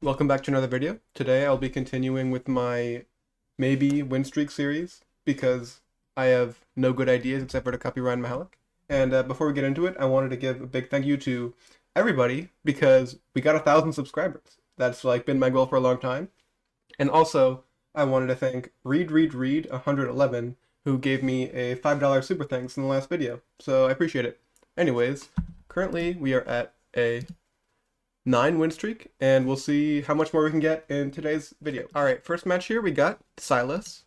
Welcome back to another video. Today I'll be continuing with my maybe win streak series because I have no good ideas except for to copy Ryan Mahalik. And before we get into it, I wanted to give a big thank you to everybody because we got 1,000 subscribers. That's like been my goal for a long time. And also, I wanted to thank Reed 111 who gave me a $5 super thanks in the last video. So I appreciate it. Anyways, currently we are at a 9 win streak, and we'll see how much more we can get in today's video. Alright, first match here we got Silas.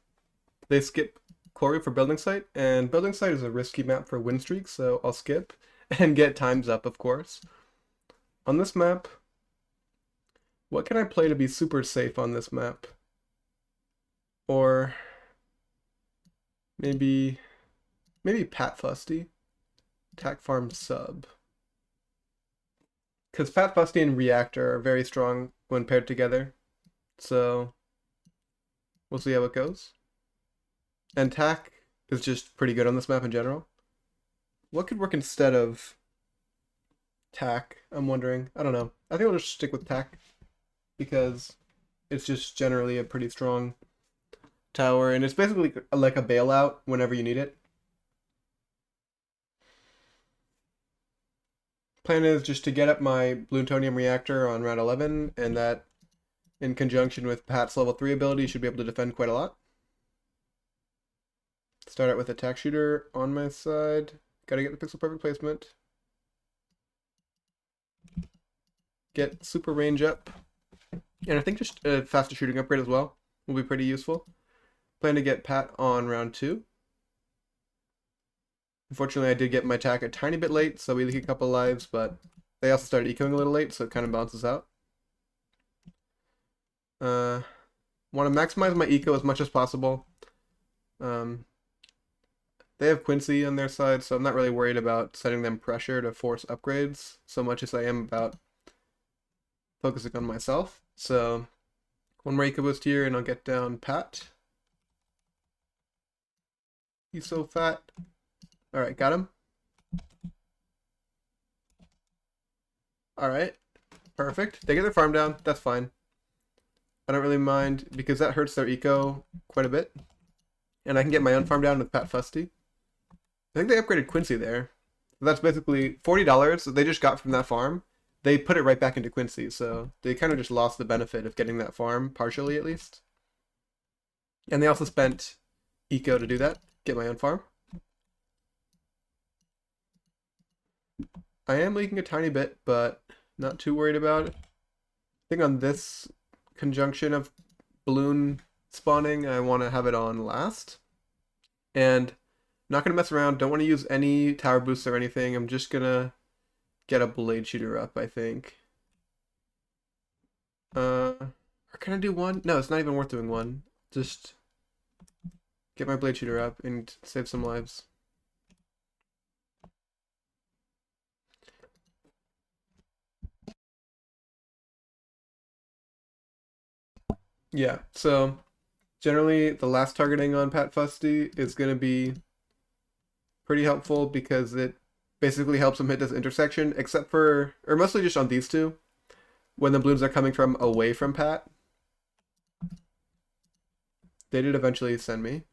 They skip Quarry for Building Site, and Building Site is a risky map for win streaks, so I'll skip and get times up, of course. On this map, what can I play to be super safe on this map? Or maybe Pat Fusty, Tack Farm Sub. Because Pat Fusty and Reactor are very strong when paired together. So we'll see how it goes. And Tack is just pretty good on this map in general. What could work instead of Tack? I'm wondering. I don't know. I think I'll just stick with Tack because it's just generally a pretty strong tower, and it's basically like a bailout whenever you need it. Plan is just to get up my Bloontonium reactor on round 11, and that in conjunction with Pat's level 3 ability should be able to defend quite a lot. Start out with attack shooter on my side. Gotta get the pixel perfect placement. Get super range up. And I think just a faster shooting upgrade as well will be pretty useful. Plan to get Pat on round 2. Unfortunately, I did get my attack a tiny bit late, so we leak a couple lives, but they also started ecoing a little late, so it kind of balances out. Want to maximize my eco as much as possible. They have Quincy on their side, so I'm not really worried about setting them pressure to force upgrades so much as I am about focusing on myself. So one more eco boost here, and I'll get down Pat. He's so fat. Alright, got him. Alright, perfect. They get their farm down, that's fine. I don't really mind, because that hurts their eco quite a bit. And I can get my own farm down with Pat Fusty. I think they upgraded Quincy there. That's basically $40 that they just got from that farm. They put it right back into Quincy, so they kind of just lost the benefit of getting that farm, partially at least. And they also spent eco to do that, get my own farm. I am leaking a tiny bit, but not too worried about it. I think on this conjunction of balloon spawning, I want to have it on last. And not going to mess around. Don't want to use any tower boosts or anything. I'm just going to get a blade shooter up, I think. Or can I do one? No, it's not even worth doing one. Just get my blade shooter up and save some lives. Yeah, so generally the last targeting on Pat Fusty is going to be pretty helpful because it basically helps him hit this intersection, except for, or mostly just on these two, when the balloons are coming from away from Pat. They did eventually send me.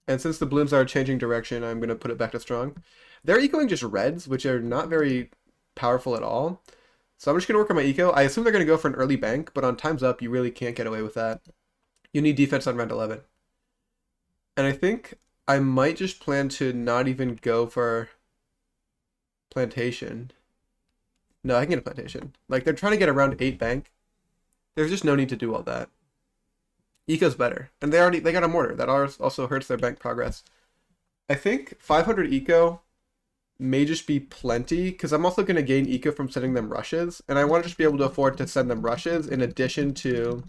And since the balloons are changing direction, I'm going to put it back to strong. They're ecoing just reds, which are not very powerful at all. So I'm just going to work on my eco. I assume they're going to go for an early bank, but on times up, you really can't get away with that. You need defense on round 11. And I think I might just plan to not even go for plantation. No, I can get a plantation. Like, they're trying to get a round 8 bank. There's just no need to do all that. Eco's better. And they got a mortar. That also hurts their bank progress. I think 500 eco may just be plenty, because I'm also going to gain eco from sending them rushes, and I want to just be able to afford to send them rushes in addition to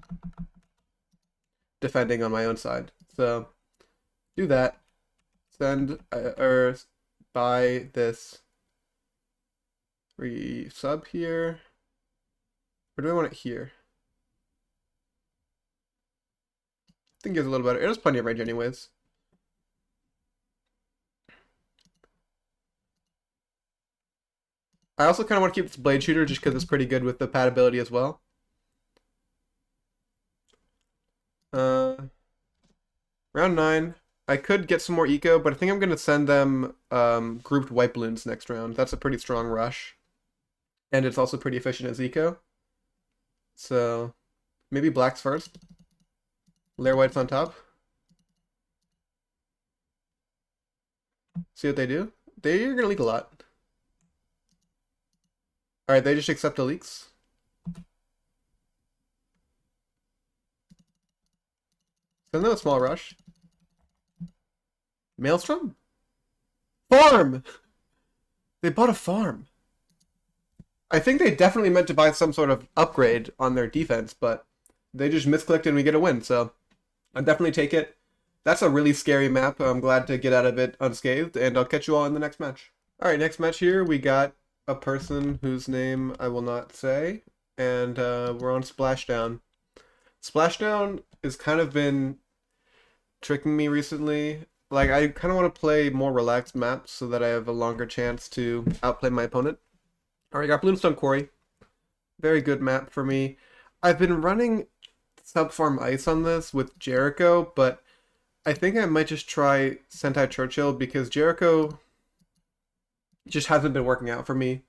defending on my own side. So do that. Send or buy this sub here. Or do I want it here? I think it's a little better. It has plenty of range anyways. I also kind of want to keep this Blade Shooter just because it's pretty good with the pad ability as well. Round 9. I could get some more eco, but I think I'm going to send them grouped white balloons next round. That's a pretty strong rush. And it's also pretty efficient as eco. So maybe blacks first. Layer whites on top. See what they do? They're going to leak a lot. Alright, they just accept the leaks. Send them a small rush. Maelstrom? Farm! They bought a farm. I think they definitely meant to buy some sort of upgrade on their defense, but they just misclicked and we get a win, so I'll definitely take it. That's a really scary map. I'm glad to get out of it unscathed, and I'll catch you all in the next match. Alright, next match here, we got a person whose name I will not say, and we're on Splashdown. Splashdown has kind of been tricking me recently. Like, I kind of want to play more relaxed maps so that I have a longer chance to outplay my opponent. Alright, got Bloons Quarry. Very good map for me. I've been running Subfarm Ice on this with Jericho, but I think I might just try Sentai Churchill because Jericho just hasn't been working out for me.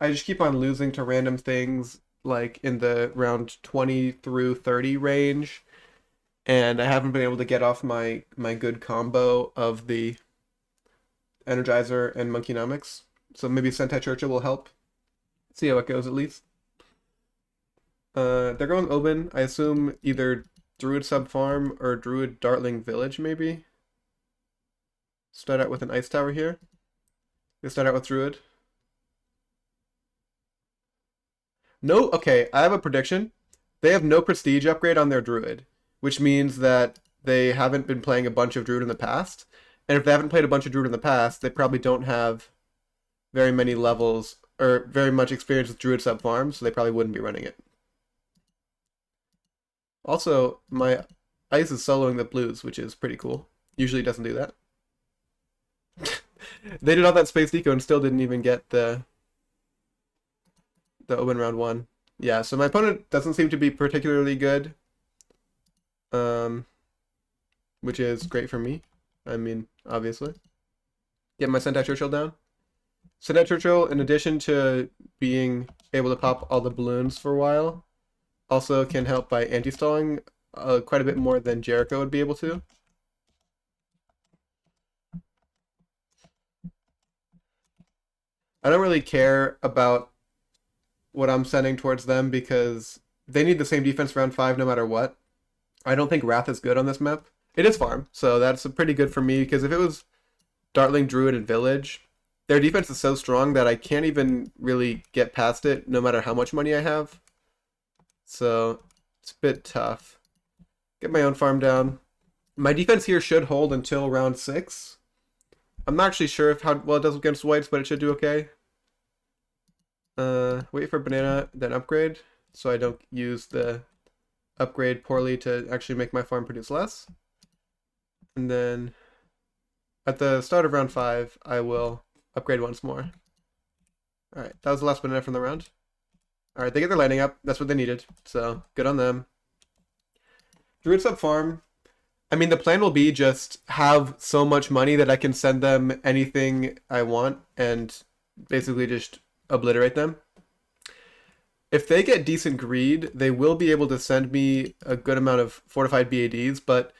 I just keep on losing to random things like in the round 20 through 30 range, and I haven't been able to get off my good combo of the Energizer and Monkeynomics. So maybe Sentai Churchill will help. See how it goes at least. They're going Oben. I assume either Druid Sub Farm or Druid Dartling Village, maybe. Start out with an Ice Tower here. They start out with Druid. No, okay, I have a prediction. They have no Prestige upgrade on their Druid, which means that they haven't been playing a bunch of Druid in the past. And if they haven't played a bunch of Druid in the past, they probably don't have very many levels or very much experience with Druid Sub Farm, so they probably wouldn't be running it. Also, my Ice is soloing the Blues, which is pretty cool. Usually doesn't do that. They did all that Space Deco and still didn't even get the Open round 1. Yeah, so my opponent doesn't seem to be particularly good. Which is great for me. I mean, obviously. Get my Sentai Churchill down. Sentai Churchill, in addition to being able to pop all the balloons for a while, also can help by anti-stalling quite a bit more than Jericho would be able to. I don't really care about what I'm sending towards them because they need the same defense round 5 no matter what. I don't think Wrath is good on this map. It is farm, so that's pretty good for me because if it was Dartling, Druid, and Village, their defense is so strong that I can't even really get past it no matter how much money I have. So it's a bit tough. Get my own farm down. My defense here should hold until round 6. I'm not actually sure if how well it does against whites, but it should do okay. Wait for banana, then upgrade, so I don't use the upgrade poorly to actually make my farm produce less. And then at the start of round 5, I will upgrade once more. Alright, that was the last banana from the round. Alright, they get their lighting up. That's what they needed, so good on them. Druid Sub Farm. I mean, the plan will be just have so much money that I can send them anything I want and basically just obliterate them. If they get decent greed, they will be able to send me a good amount of fortified BADs, but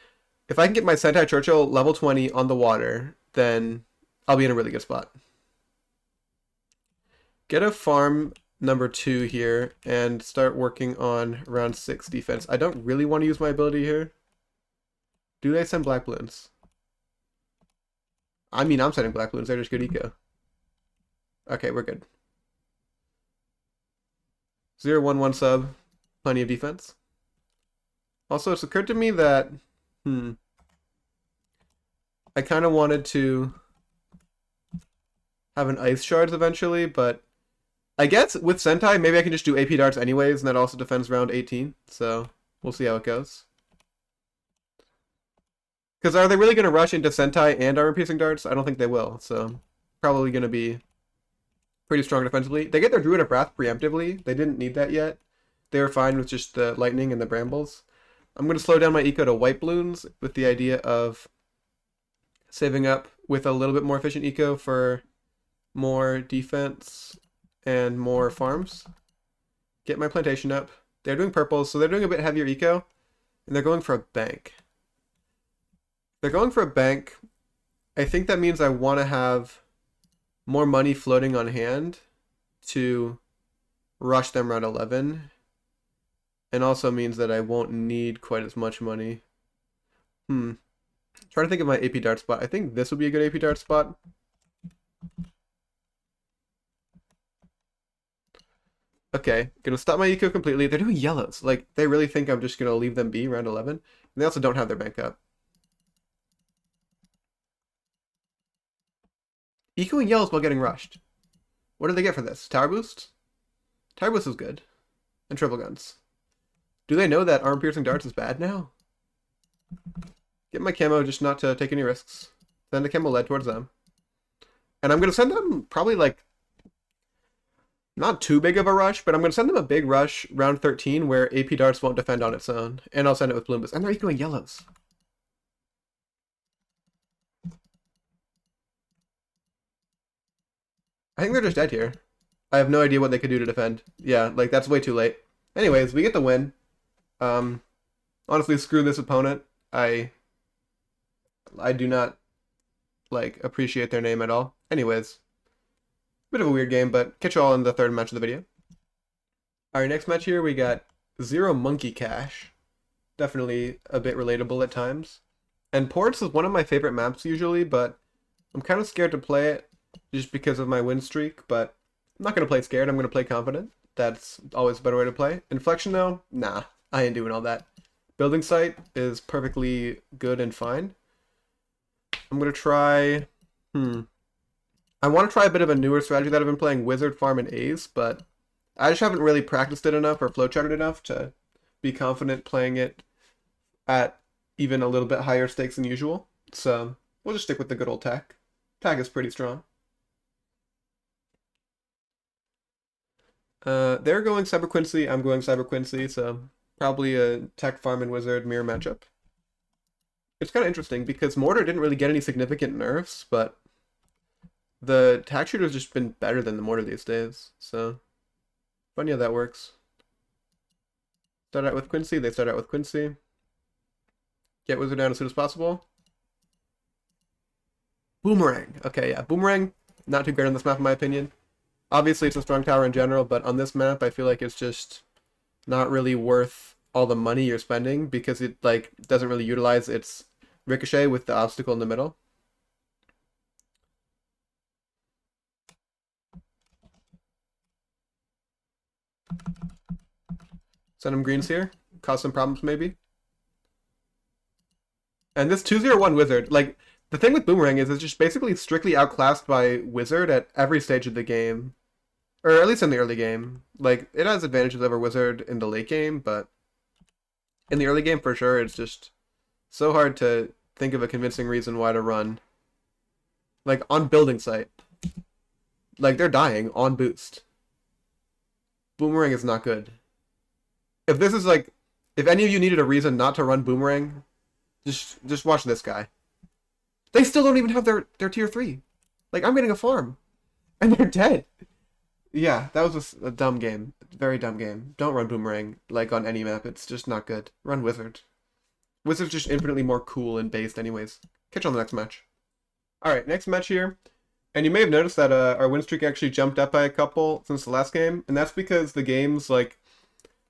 if I can get my Sentai Churchill level 20 on the water, then I'll be in a really good spot. Get a farm number 2 here and start working on round 6 defense. I don't really want to use my ability here. Do they send black balloons? I mean, I'm sending black balloons. They're just good eco. Okay, we're good. 0-1-1 sub. Plenty of defense. Also, it's occurred to me that I kind of wanted to have an ice shards eventually, but I guess with Sentai, maybe I can just do AP darts anyways, and that also defends round 18. So we'll see how it goes. Because are they really going to rush into Sentai and armor piercing darts? I don't think they will. So probably going to be Pretty strong defensively. They get their Druid of Wrath preemptively. They didn't need that yet. They were fine with just the lightning and the brambles. I'm going to slow down my eco to white balloons with the idea of saving up with a little bit more efficient eco for more defense and more farms. Get my plantation up. They're doing purples, so they're doing a bit heavier eco, and they're going for a bank. They're going for a bank. I think that means I want to have more money floating on hand to rush them round 11. And also means that I won't need quite as much money. Trying to think of my AP dart spot. I think this would be a good AP dart spot. Okay, gonna stop my eco completely. They're doing yellows. Like, they really think I'm just gonna leave them be round 11. And they also don't have their bank up. Ecoing yellows while getting rushed. What do they get for this? Tower boost? Tower boost is good. And triple guns. Do they know that arm-piercing darts is bad now? Get my camo just not to take any risks. Send a camo lead towards them. And I'm going to send them probably like not too big of a rush, but I'm going to send them a big rush round 13 where AP darts won't defend on its own. And I'll send it with Bloon boost. And they're ecoing yellows. I think they're just dead here. I have no idea what they could do to defend. Yeah, like that's way too late. Anyways, we get the win. Honestly, screw this opponent. I do not like appreciate their name at all. Anyways, bit of a weird game, but catch you all in the third match of the video. Alright, next match here we got Zero Monkey Cash. Definitely a bit relatable at times. And Ports is one of my favorite maps usually, but I'm kind of scared to play it just because of my win streak, but I'm not going to play scared, I'm going to play confident. That's always a better way to play. Inflection though? Nah, I ain't doing all that. Building site is perfectly good and fine. I'm going to try... I want to try a bit of a newer strategy that I've been playing, Wizard, Farm, and Ace, but I just haven't really practiced it enough or flowcharted enough to be confident playing it at even a little bit higher stakes than usual. So we'll just stick with the good old tech. Tag is pretty strong. They're going Cyber Quincy, I'm going Cyber Quincy, so probably a Tech Farm and Wizard mirror matchup. It's kind of interesting because Mortar didn't really get any significant nerfs, but the Tack Shooter's just been better than the Mortar these days, so funny how that works. Start out with Quincy, they start out with Quincy. Get Wizard down as soon as possible. Boomerang. Okay, yeah, Boomerang, not too great on this map in my opinion. Obviously, it's a strong tower in general, but on this map, I feel like it's just not really worth all the money you're spending because it like doesn't really utilize its ricochet with the obstacle in the middle. Send him greens here. Cause some problems maybe. And this 2-0-1 Wizard, like, the thing with Boomerang is it's just basically strictly outclassed by Wizard at every stage of the game. Or at least in the early game. Like, it has advantages over Wizard in the late game, but in the early game for sure, it's just so hard to think of a convincing reason why to run. Like, on building site. Like, they're dying on boost. Boomerang is not good. If this is like, if any of you needed a reason not to run Boomerang, just watch this guy. They still don't even have their tier 3. Like, I'm getting a farm. And they're dead. Yeah, that was a dumb game. Very dumb game. Don't run Boomerang, like, on any map. It's just not good. Run Wizard. Wizard's just infinitely more cool and based anyways. Catch you on the next match. Alright, next match here. And you may have noticed that our win streak actually jumped up by a couple since the last game. And that's because the games, like,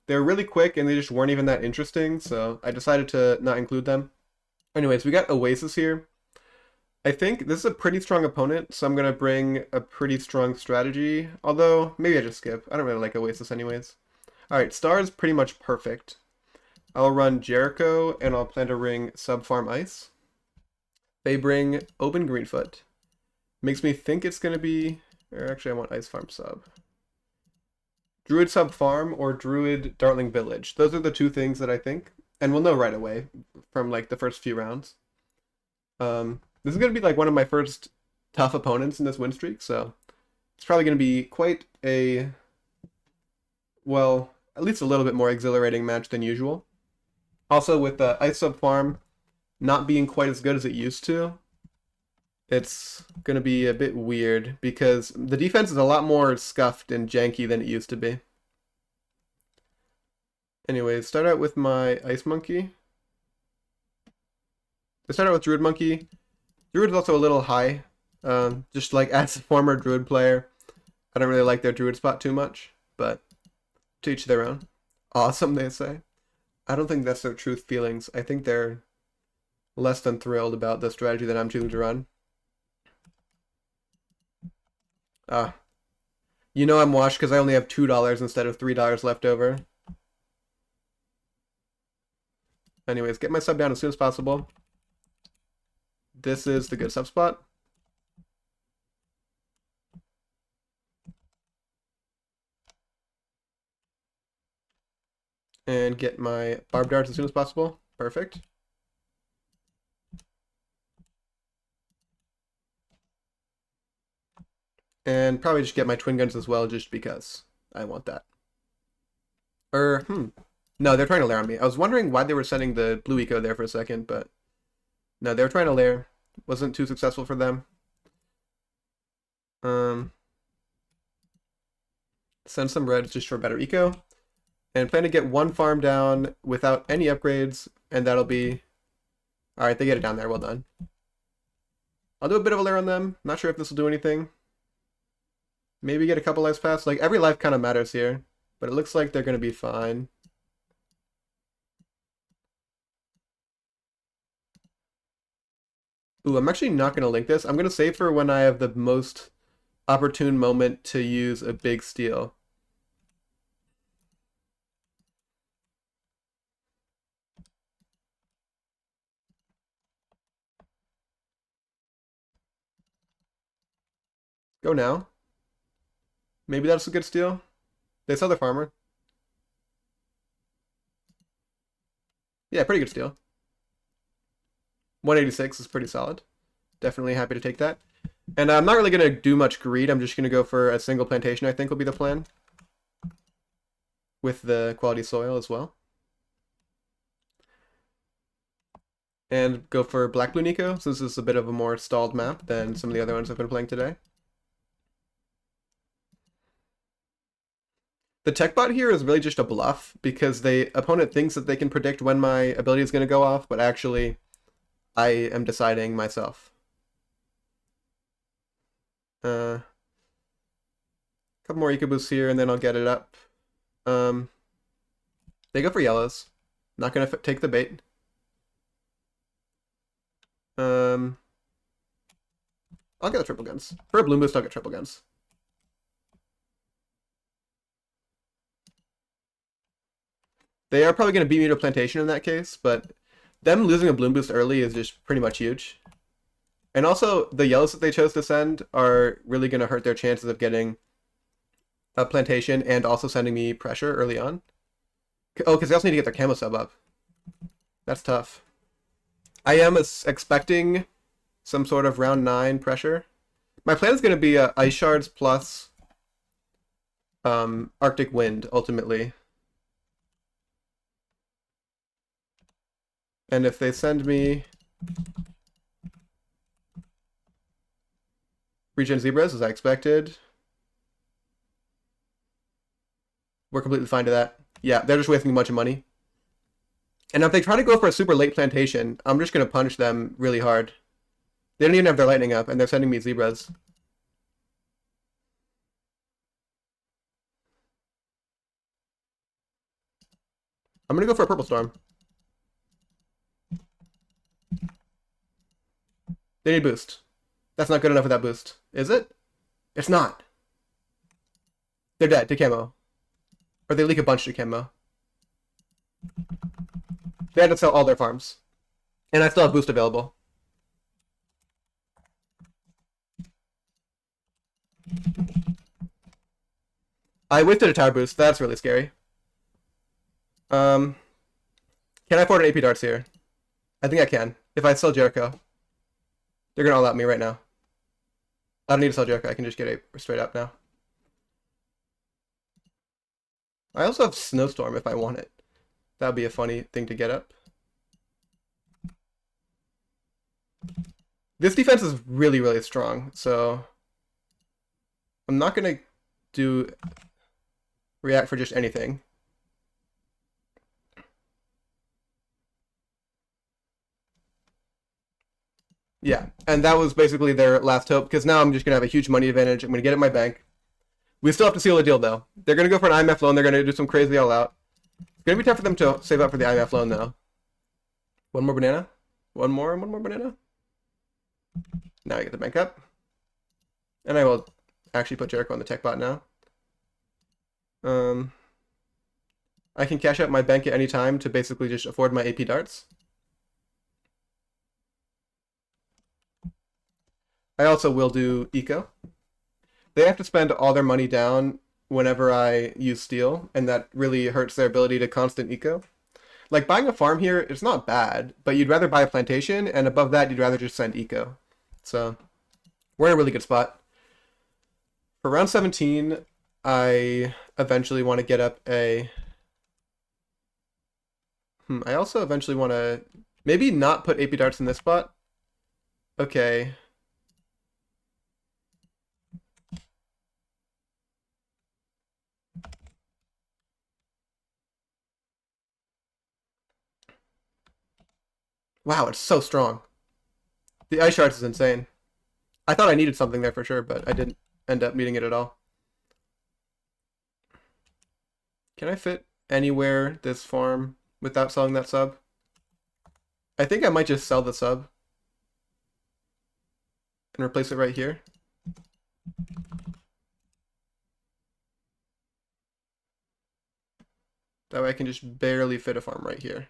they're really quick and they just weren't even that interesting. So I decided to not include them. Anyways, we got Oasis here. I think this is a pretty strong opponent, so I'm going to bring a pretty strong strategy. Although, maybe I just skip. I don't really like Oasis anyways. Alright, Star is pretty much perfect. I'll run Jericho, and I'll plan to ring Sub-Farm Ice. They bring Open Greenfoot. Makes me think it's going to be... Or actually, I want Ice Farm Sub. Druid Sub-Farm or Druid Dartling Village. Those are the two things that I think. And we'll know right away from, like, the first few rounds. This is going to be like one of my first tough opponents in this win streak, so It's probably going to be quite a, well, at least a little bit more exhilarating match than usual. Also, with the Ice Sub Farm not being quite as good as it used to, it's going to be a bit weird because the defense is a lot more scuffed and janky than it used to be. Anyways, start out with my Ice Monkey. I start out with Druid Monkey. Druid is also a little high. Just like as a former Druid player, I don't really like their Druid spot too much, but to each their own. Awesome, they say. I don't think that's their truth feelings. I think they're less than thrilled about the strategy that I'm choosing to run. You know I'm washed because I only have $2 instead of $3 left over. Anyways, get my sub down as soon as possible. This is the good sub spot. And get my barb darts as soon as possible. Perfect. And probably just get my twin guns as well, just because I want that. No, they're trying to lair on me. I was wondering why they were sending the blue eco there for a second, but no, they were trying to lair. Wasn't too successful for them. Send some reds just for better eco. And plan to get one farm down without any upgrades, and that'll be... Alright, they get it down there. Well done. I'll do a bit of a lair on them. Not sure if this will do anything. Maybe get a couple lives past. Like, every life kind of matters here, but it looks like they're going to be fine. Ooh, I'm actually not going to link this. I'm going to save for when I have the most opportune moment to use a big steal. Go now. Maybe that's a good steal. They sell their farmer. Yeah, pretty good steal. 186 is pretty solid. Definitely happy to take that. And I'm not really going to do much greed. I'm just going to go for a single plantation, I think will be the plan. With the quality soil as well. And go for Black Blue Nico, since this is a bit of a more stalled map than some of the other ones I've been playing today. The tech bot here is really just a bluff, because the opponent thinks that they can predict when my ability is going to go off, but actually I am deciding myself. Couple more eco boosts here, and then I'll get it up. They go for yellows. Not going to take the bait. I'll get the triple guns. For a bloom boost, I'll get triple guns. They are probably going to beat me to a plantation in that case, but them losing a bloom boost early is just pretty much huge. And also, the yellows that they chose to send are really going to hurt their chances of getting a plantation and also sending me pressure early on. Oh, because they also need to get their camo sub up. That's tough. I am expecting some sort of round 9 pressure. My plan is going to be Ice Shards plus Arctic Wind, ultimately. And if they send me Regen Zebras, as I expected, we're completely fine to that. Yeah, they're just wasting a bunch of money. And if they try to go for a super late plantation, I'm just going to punish them really hard. They don't even have their lightning up, and they're sending me Zebras. I'm going to go for a Purple Storm. They need boost. That's not good enough with that boost. Is it? It's not. They're dead to camo. Or they leak a bunch to camo. They had to sell all their farms. And I still have boost available. I wasted a tower boost. That's really scary. Can I afford an AP darts here? I think I can. If I sell Jericho. They're going to all out me right now. I don't need to sell Jericho. I can just get a straight up now. I also have Snowstorm if I want it. That would be a funny thing to get up. This defense is really, really strong, so I'm not going to do react for just anything. Yeah, and that was basically their last hope, because now I'm just going to have a huge money advantage. I'm going to get it in my bank. We still have to seal a deal, though. They're going to go for an IMF loan. They're going to do some crazy all-out. It's going to be tough for them to save up for the IMF loan, though. One more banana. One more banana. Now I get the bank up. And I will actually put Jericho on the tech bot now. I can cash out my bank at any time to basically just afford my AP darts. I also will do eco. They have to spend all their money down whenever I use steel, and that really hurts their ability to constant eco. Like, buying a farm here, it's not bad, but you'd rather buy a plantation, and above that, you'd rather just send eco. So, we're in a really good spot. For round 17, I eventually want to get up a... I also eventually want to maybe not put AP darts in this spot. Okay. Wow, it's so strong. The ice shards is insane. I thought I needed something there for sure, but I didn't end up needing it at all. Can I fit anywhere this farm without selling that sub? I think I might just sell the sub and replace it right here. That way I can just barely fit a farm right here.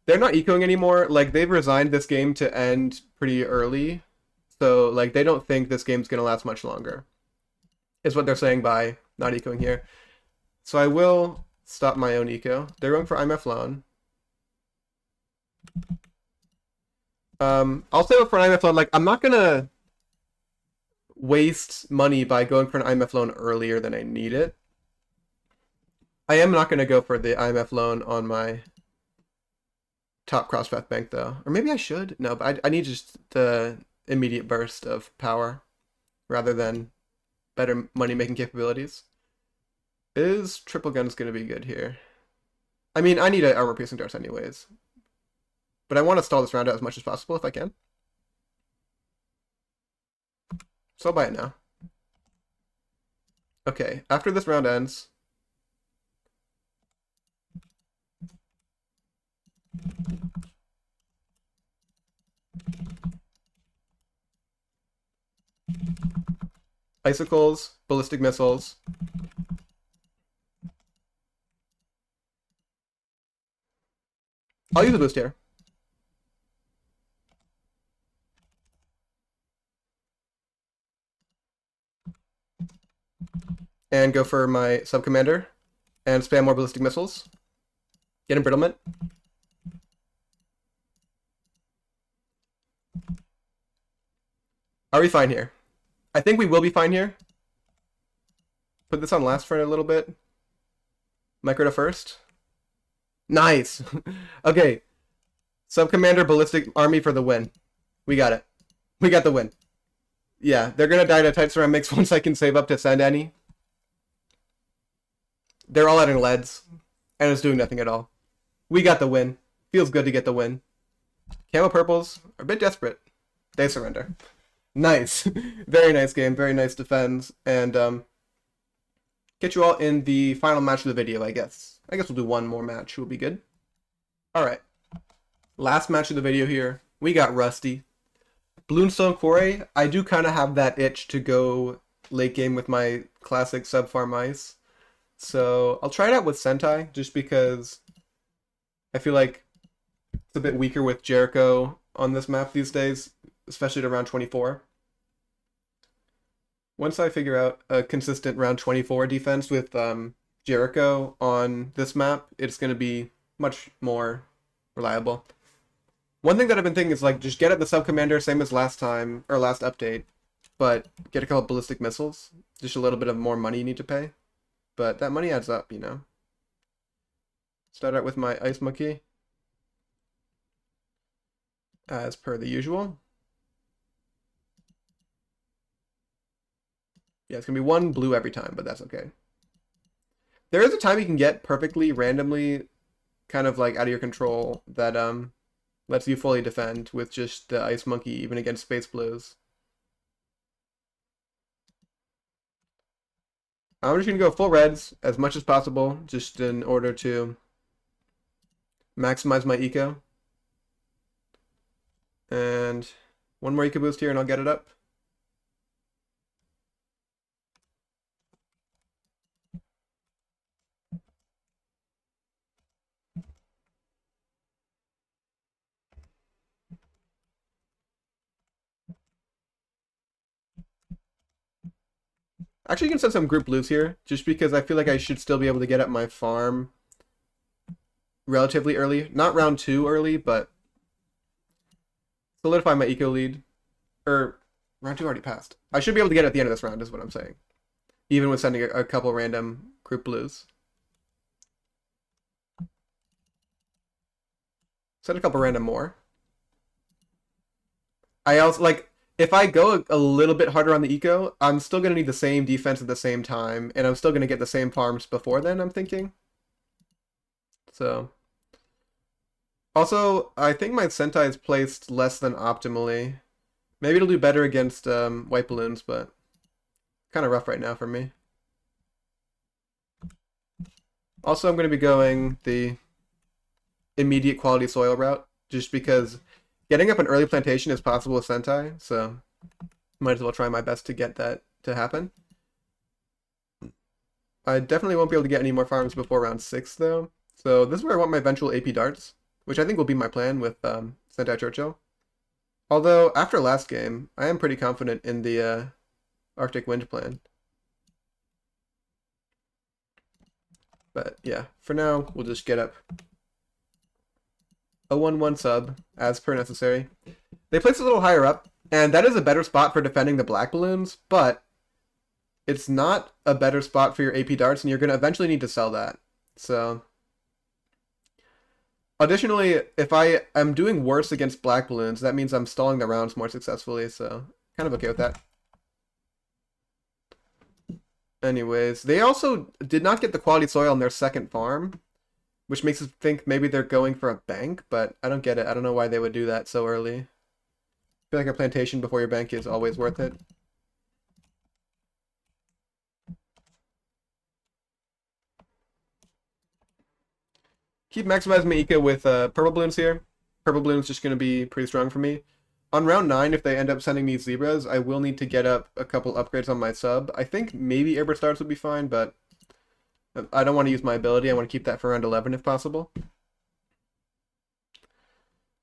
They're not ecoing anymore. Like, they've resigned this game to end pretty early. So, like, they don't think this game's gonna last much longer. Is what they're saying by not ecoing here. So I will stop my own eco. They're going for IMF loan. I'll save up for an IMF loan. Like, I'm not gonna waste money by going for an IMF loan earlier than I need it. I am not gonna go for the IMF loan on my top crosspath bank though. Or maybe I should. No, but I need just the immediate burst of power rather than better money making capabilities. Is triple guns gonna be good here? I mean, I need an armor piercing darts anyways. But I want to stall this round out as much as possible if I can. So I'll buy it now. Okay, after this round ends, icicles, ballistic missiles. I'll use a boost here. And go for my sub-commander and spam more ballistic missiles. Get embrittlement. Are we fine here? I think we will be fine here. Put this on last for a little bit. Micro to first. Nice. Okay. Sub-commander ballistic army for the win. We got it. We got the win. Yeah, they're gonna die to tight ceramics once I can save up to send any. They're all adding leads, and it's doing nothing at all. We got the win. Feels good to get the win. Camo purples are a bit desperate. They surrender. Nice. Very nice game. Very nice defense. And get you all in the final match of the video, I guess. I guess we'll do one more match. Will be good. All right. Last match of the video here. We got Rusty. Bloonstone Quarry. I do kind of have that itch to go late game with my classic sub-farm ice. So I'll try it out with Sentai, just because I feel like it's a bit weaker with Jericho on this map these days, especially at around 24. Once I figure out a consistent round 24 defense with Jericho on this map, it's going to be much more reliable. One thing that I've been thinking is like just get at the sub commander, same as last time or last update, but get a couple ballistic missiles. Just a little bit of more money you need to pay, but that money adds up, you know. Start out with my ice monkey, as per the usual. Yeah, it's gonna be one blue every time, but that's okay. There is a time you can get perfectly randomly, kind of like out of your control that lets you fully defend with just the ice monkey, even against space blues. I'm just gonna go full reds as much as possible, just in order to maximize my eco. And one more eco boost here and I'll get it up. Actually, you can send some group blues here, just because I feel like I should still be able to get up my farm relatively early. Not round 2 early, but solidify my eco lead. Or, round 2 already passed. I should be able to get it at the end of this round, is what I'm saying. Even with sending a couple random group blues. Send a couple random more. I also, like, if I go a little bit harder on the eco, I'm still going to need the same defense at the same time, and I'm still going to get the same farms before then, I'm thinking. So, also, I think my Sentai is placed less than optimally. Maybe it'll do better against white balloons, but kind of rough right now for me. Also, I'm going to be going the immediate quality soil route, just because getting up an early plantation is possible with Sentai, so might as well try my best to get that to happen. I definitely won't be able to get any more farms before round 6, though. So this is where I want my eventual AP darts, which I think will be my plan with Sentai Churchill. Although, after last game, I am pretty confident in the Arctic Wind plan. But yeah, for now, we'll just get up a 1-1 sub, as per necessary. They place a little higher up, and that is a better spot for defending the black balloons, but it's not a better spot for your AP darts, and you're going to eventually need to sell that. So, additionally, if I am doing worse against black balloons, that means I'm stalling the rounds more successfully, so kind of okay with that. Anyways, they also did not get the quality soil on their second farm, which makes us think maybe they're going for a bank, but I don't get it. I don't know why they would do that so early. I feel like a plantation before your bank is always worth it. Keep maximizing my eco with purple balloons here. Purple balloons just going to be pretty strong for me. On round 9, if they end up sending me zebras, I will need to get up a couple upgrades on my sub. I think maybe Airburst Stars would be fine, but I don't want to use my ability. I want to keep that for round 11 if possible.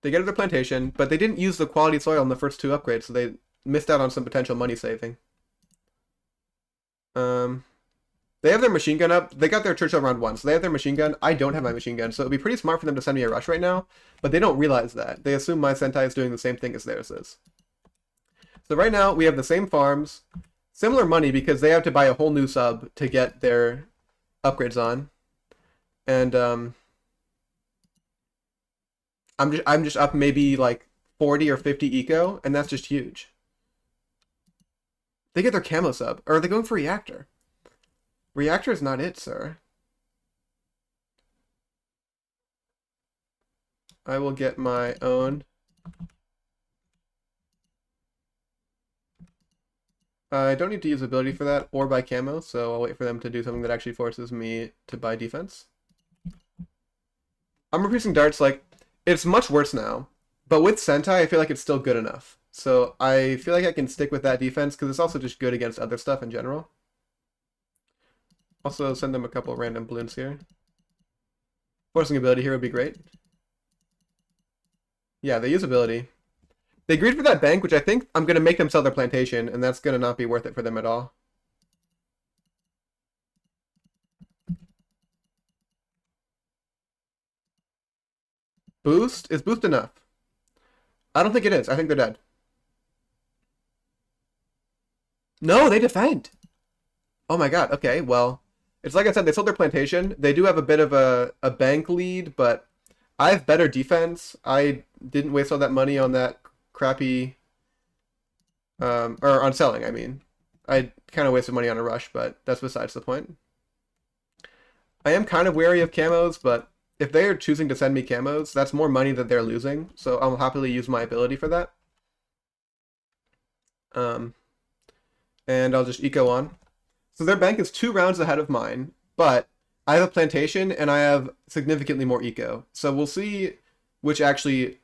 They get their plantation, but they didn't use the quality soil in the first 2 upgrades, so they missed out on some potential money saving. They have their machine gun up. They got their Churchill round 1, so they have their machine gun. I don't have my machine gun, so it would be pretty smart for them to send me a rush right now, but they don't realize that. They assume my Sentai is doing the same thing as theirs is. So right now, we have the same farms, similar money because they have to buy a whole new sub to get their upgrades on. And I'm just up maybe like 40 or 50 eco, and that's just huge. They get their camo sub, or are they going for reactor? Reactor is not it, sir. I will get my own. I don't need to use ability for that or buy camo, so I'll wait for them to do something that actually forces me to buy defense. I'm replacing darts, like, it's much worse now, but with Sentai, I feel like it's still good enough. So I feel like I can stick with that defense, because it's also just good against other stuff in general. Also, send them a couple random balloons here. Forcing ability here would be great. Yeah, they use ability. They agreed for that bank, which I think I'm going to make them sell their plantation, and that's going to not be worth it for them at all. Boost? Is boost enough? I don't think it is. I think they're dead. No, they defend. Oh my god. Okay, well, it's like I said, they sold their plantation. They do have a bit of a bank lead, but I have better defense. I didn't waste all that money on that crappy, or on selling, I mean. I kind of wasted money on a rush, but that's besides the point. I am kind of wary of camos, but if they are choosing to send me camos, that's more money that they're losing, so I'll happily use my ability for that. And I'll just eco on. So their bank is 2 rounds ahead of mine, but I have a plantation and I have significantly more eco. So we'll see which actually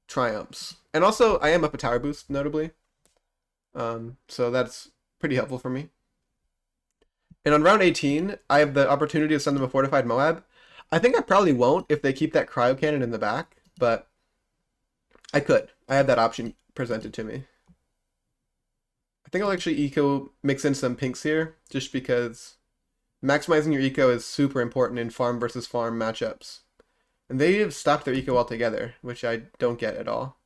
triumphs. And also, I am up a tower boost, notably. So that's pretty helpful for me. And on round 18, I have the opportunity to send them a fortified Moab. I think I probably won't if they keep that cryo cannon in the back, but I could. I have that option presented to me. I think I'll actually eco mix in some pinks here, just because maximizing your eco is super important in farm versus farm matchups. And they have stopped their eco altogether, which I don't get at all.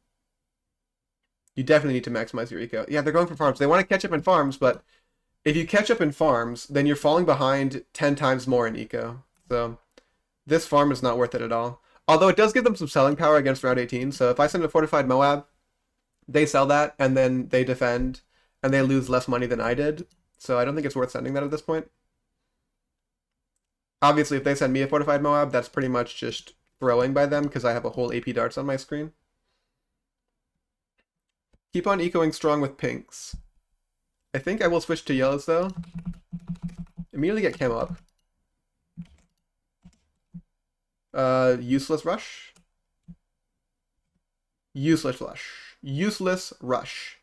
You definitely need to maximize your eco. Yeah, they're going for farms. They want to catch up in farms, but if you catch up in farms, then you're falling behind 10 times more in eco. So this farm is not worth it at all. Although it does give them some selling power against round 18. So if I send a fortified Moab, they sell that, and then they defend, and they lose less money than I did. So I don't think it's worth sending that at this point. Obviously, if they send me a fortified Moab, that's pretty much just throwing by them because I have a whole AP darts on my screen. Keep on ecoing strong with pinks. I think I will switch to yellows, though. Immediately get camo up. Useless rush. Useless rush. Useless rush.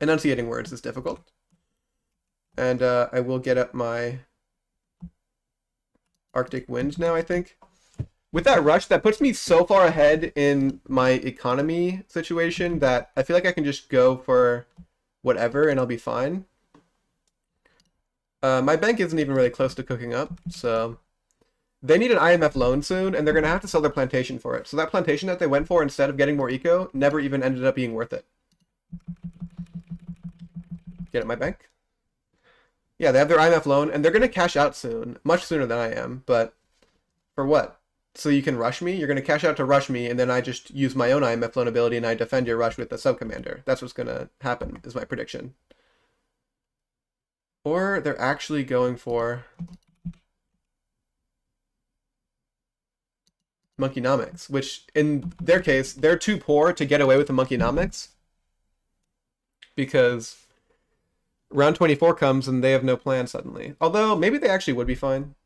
Enunciating words is difficult. And I will get up my Arctic Wind now, I think. With that rush, that puts me so far ahead in my economy situation that I feel like I can just go for whatever and I'll be fine. My bank isn't even really close to cooking up, so they need an IMF loan soon, and they're going to have to sell their plantation for it. So that plantation that they went for instead of getting more eco never even ended up being worth it. Get at my bank. Yeah, they have their IMF loan, and they're going to cash out soon, much sooner than I am, but for what? So you can rush me? You're going to cash out to rush me, and then I just use my own IMF loan ability, and I defend your rush with the sub-commander. That's what's going to happen, is my prediction. Or they're actually going for Monkeynomics, which in their case, they're too poor to get away with the Monkeynomics because round 24 comes and they have no plan suddenly. Although, maybe they actually would be fine.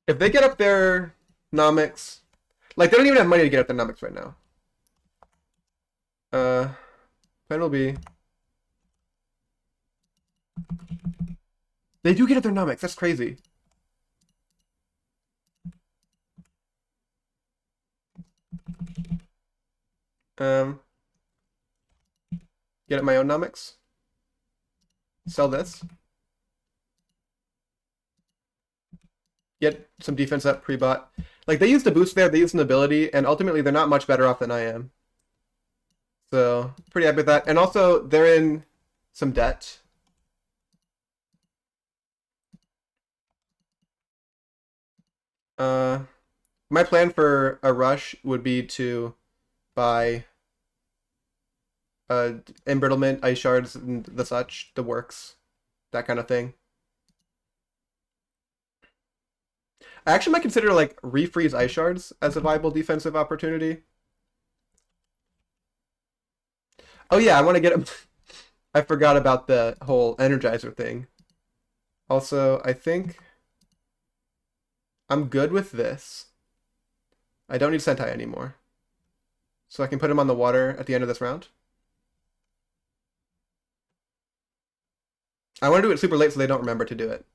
If they get up their nomics, like they don't even have money to get up their nomics right now. Plan will be. They do get up their nomics. That's crazy. Get up my own nomics. Sell this. Get some defense up pre-bot. Like, they used a boost there, they used an ability, and ultimately they're not much better off than I am. So, pretty happy with that. And also, they're in some debt. My plan for a rush would be to buy embrittlement, ice shards, and the such, the works, that kind of thing. I actually might consider like refreeze ice shards as a viable defensive opportunity. Oh yeah, I want to get him. I forgot about the whole energizer thing. Also, I think I'm good with this. I don't need Sentai anymore. So I can put him on the water at the end of this round. I want to do it super late so they don't remember to do it.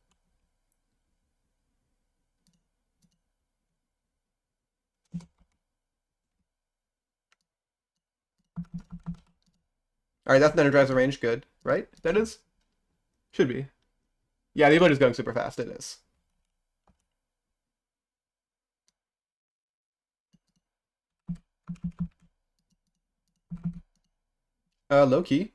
All right, that's an Energizer range. Good, right? That is? Should be. Yeah, the emote is going super fast. It is. Low key.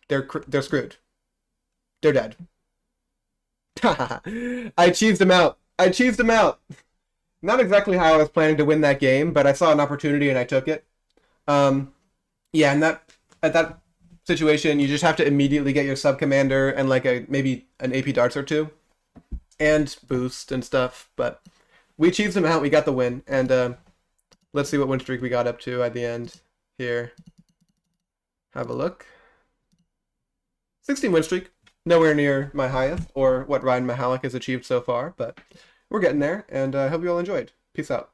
They're screwed. They're dead. I cheesed them out. I cheesed them out. Not exactly how I was planning to win that game, but I saw an opportunity and I took it. Um, yeah, and at that situation, you just have to immediately get your sub commander and like maybe an AP darts or two, and boost and stuff. But we cheesed them out. We got the win, and let's see what win streak we got up to at the end here. Have a look. 16 win streak. Nowhere near my highest or what Ryan Mahalik has achieved so far, but we're getting there, and I hope you all enjoyed. Peace out.